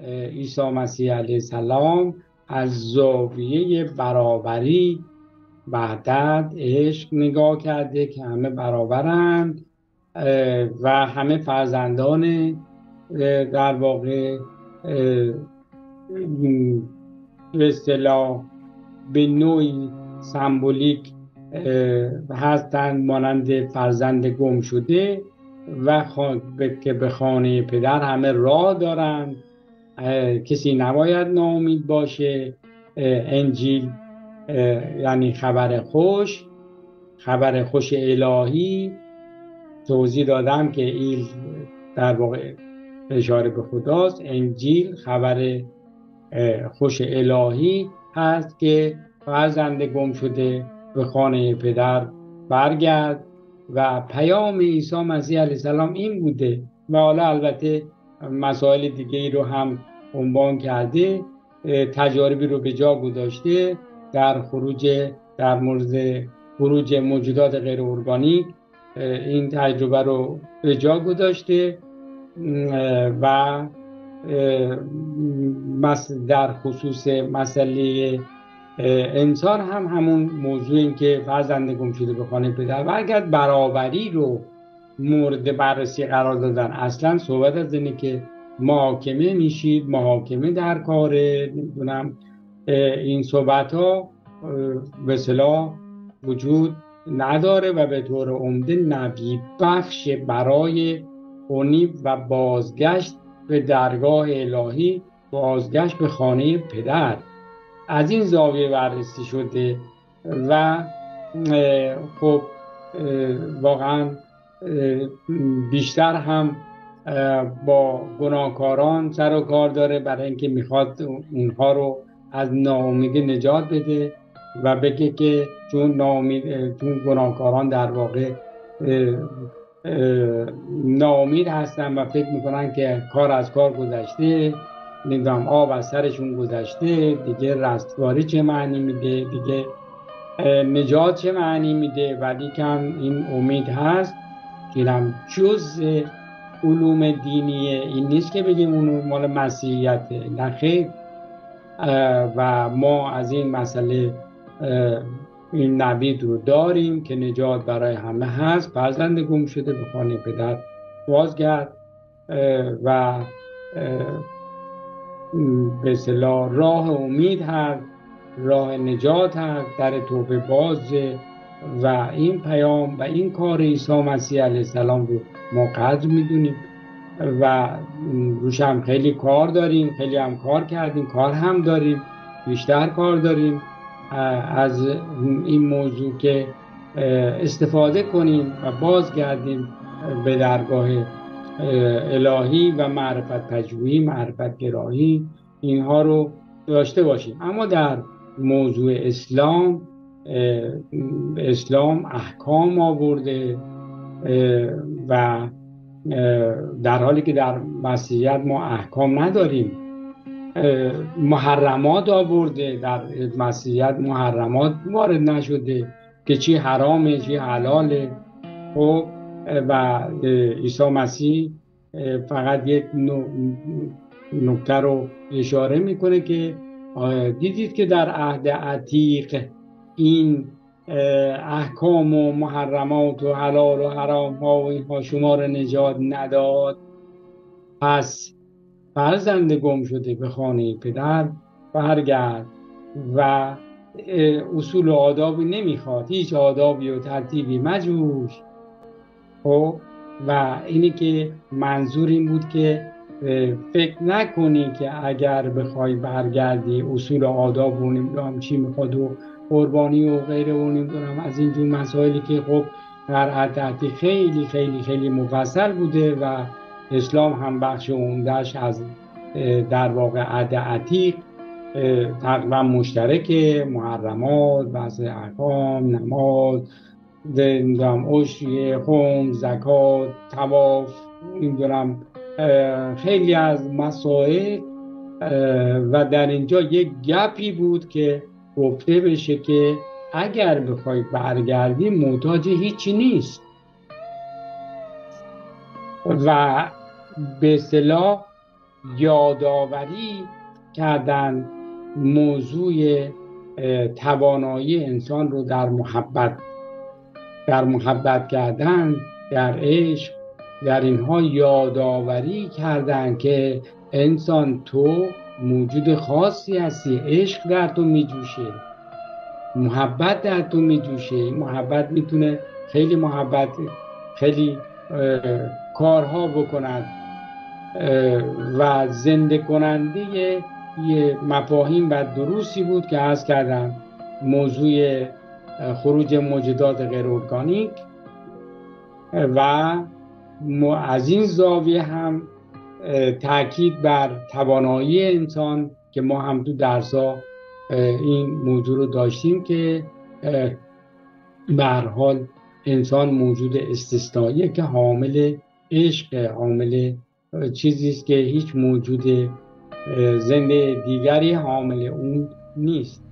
عیسی مسیح علیه السلام از زاویه برابری، وحدت، عشق نگاه کرده که همه برابرند و همه فرزندان در واقع به اصطلاح به نوعی سمبولیک هستند، مانند فرزند گم شده و که به خانه پدر همه راه دارند. کسی نباید ناامید باشه. انجیل یعنی خبر خوش الهی. توضیح دادم که این در واقع اشاره به خداست. انجیل خبر خوش الهی هست که فرزند گم شده به خانه پدر برگرد و پیام عیسی مسیح علیه السلام این بوده و حالا البته مسائل دیگه ای رو هم عنوان کرده، تجاربی رو به جا گذاشته در مورد خروج موجودات غیر ارگانیک. این تجربه رو به جا گذاشته و در خصوص مسئله انسان هم همون موضوع این که فرزند گم شده به خانه پدر برگرد، برابری رو مورد بررسی قرار دادن. اصلا صحبت از اینه که محاکمه میشید، محاکمه در کاره، نمیدونم این صحبت ها به اصطلاح وجود نداره و به طور عمده نوید بخش برای انیب و بازگشت به درگاه الهی، بازگشت به خانه پدر از این زاویه بررسی شده و خب واقعا بیشتر هم با گناهکاران سر و کار داره، برای اینکه میخواد اونها رو از ناامیدی نجات بده و بگه که چون گناهکاران در واقع ناامید هستن و فکر میکنن که کار از کار گذشته، نمیدونم آب از سرشون گذشته، دیگه رستگاری چه معنی میده، دیگه نجات چه معنی میده، ولی کم این امید هست که اینم جز علوم دینیه. این نیست که بگیم اون مال مسیحیته، نه خیر. و ما از این مسئله این نوید رو داریم که نجات برای همه هست. فرزند گم شده به خانه پدر بازگرد و به اصطلاح راه امید هست، راه نجات هست، در توبه بازه و این پیام و این کار عیسی مسیح علیه السلام رو ما قدر میدونیم و روش هم خیلی کار داریم، خیلی هم کار کردیم، کار هم داریم، بیشتر کار داریم از این موضوع که استفاده کنیم و بازگردیم به درگاه الهی و معرفت پژوهی، معرفت گرایی، اینها رو داشته باشیم. اما در موضوع اسلام احکام آورده و در حالی که در مسیحیت ما احکام نداریم. محرمات آورده، در مسیحیت محرمات وارد نشده که چی حرامه چی حلاله. خب و عیسی مسیح فقط یک نکته رو اشاره میکنه که دیدید که در عهد عتیق این احکام و محرمات و حلال و حرام ها و اینها شما رو نجات نداد، پس فرزند گم شده به خانه پدر برگرد و اصول و آدابی نمیخواد، هیچ آدابی و ترتیبی مجوش. خب و اینی که منظور این بود که فکر نکنی که اگر بخوای برگردی اصول و آداب و نمیدونم چی میخواد و قربانی و غیره و نمیدونم از این جور مسائلی که خب در عهد خیلی خیلی خیلی مفصل بوده و اسلام هم بخش عمده‌اش از در واقع عهد عتیق تقریبا مشترکه. محرمات، بحث احکام، نماز، نمیدونم عشریه، خمس، زکات، طواف، نمیدونم خیلی از مسائل و در اینجا یک گپی بود که گفته بشه که اگر بخوای برگردی محتاج هیچی نیست و به اصطلاح یادآوری کردن موضوع توانایی انسان رو در محبت کردن، در عشق، در اینها یادآوری کردن که انسان تو موجود خاصی هستی، عشق در تو میجوشه، محبت در تو میجوشه. محبت میتونه خیلی کارها بکند و زنده کننده یه مفاهیم و دروسی بود که عرض کردم. موضوع خروج موجودات غیر ارگانیک و از این زاویه هم تاکید بر توانایی انسان که ما هم تو درس‌ها این موضوع رو داشتیم که به هر حال انسان موجود استثنائیه که حامل عشق، حامل چیزی است که هیچ موجود زنده دیگری حامل اون نیست.